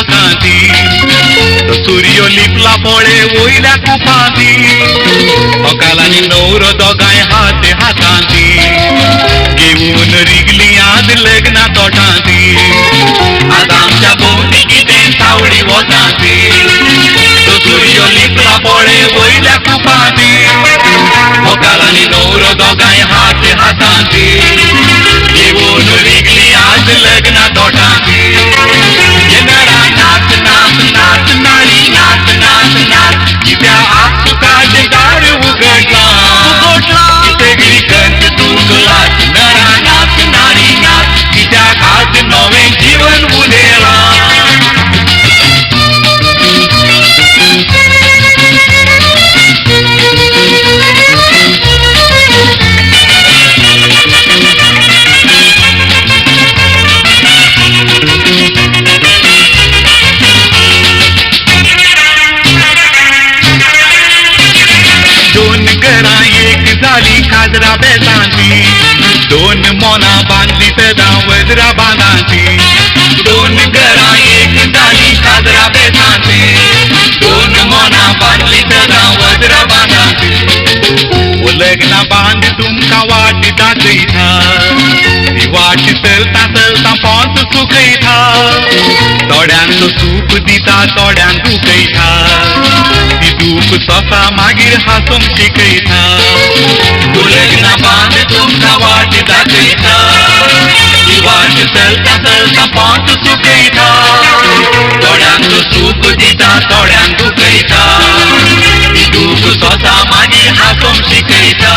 लोकांची सूर्यो लिपला पळे वयल्या कुपांती अकालांनी नवरो दोगांय हात हातांती घेऊन रिगली आज लग्ना तोटांती आज आमच्या भोवती कितें सावळी वतांती सूर्यो लिपला पळे वयल्या कुपांती अकालांनी नवरो दोगांय हात हातांती घेऊन रिगली आज लग्ना तोटांती नाच नाच नाच नारी नाच नाच नाच कित्या आज तुकाचे दार उगडला सगळी कंत तुकलाच नरा नाच नारी नाच कित्या आज नवे जीवन उदेला काजरा बेतांची दोन मोना बांधली सदा वजरा बांधांची दोन घरां एक जाली काजरा बेतांची दोन मोना बांधली सदा वजरा बांधांची लग्ना बांध तुमकां वाट दाखयता ती वाट चलता चलता पोंच सुकयता थोड्यांक सूप दिता थोड्यांक दुखयता ती दूख सोंसा मागीर हांसूंक शिकयता लग्ना बांध तुमकां वाट दाखयता ती वाट चलता चलता पोंच सुकयता थोड्यांक सूप दिता थोड्यांक दुखयता ती दूख सोंसा मागीर हांसूंक शिकयता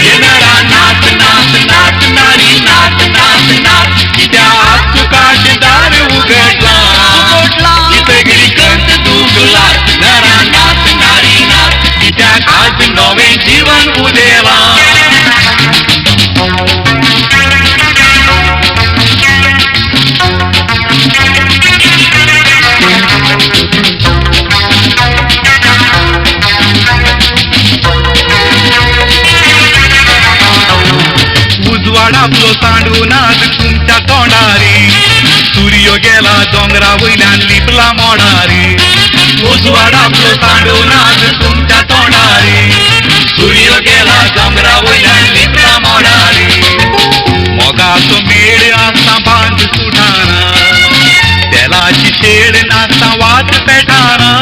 येणारा नाच नाच नाच नारी नाच नाच नाच कित्या आज तुकाचे दार उगडला सगळी कंत तुकलाच नरा नाच नारी नाच कित्याक आज नवे जीवन उदेला उजवाडातलो सांडून आज तुमच्या तोंडारी सूर्यो गेला दोंगरा वयल्यान लिपला मोडारी उजवाडातलो सांडून आज तुमच्या तोंडारी सूर्यो गेला दोंगरा वयल्यान लिपला मोडारी मोगाचो मेळ आसता बांद सुटाना तेलाची शेड नासता वात पेटाना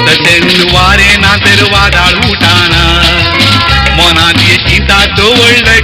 तशेंच वारें ना तर वादळ उठाना मनांत चिंता दवळ्ळ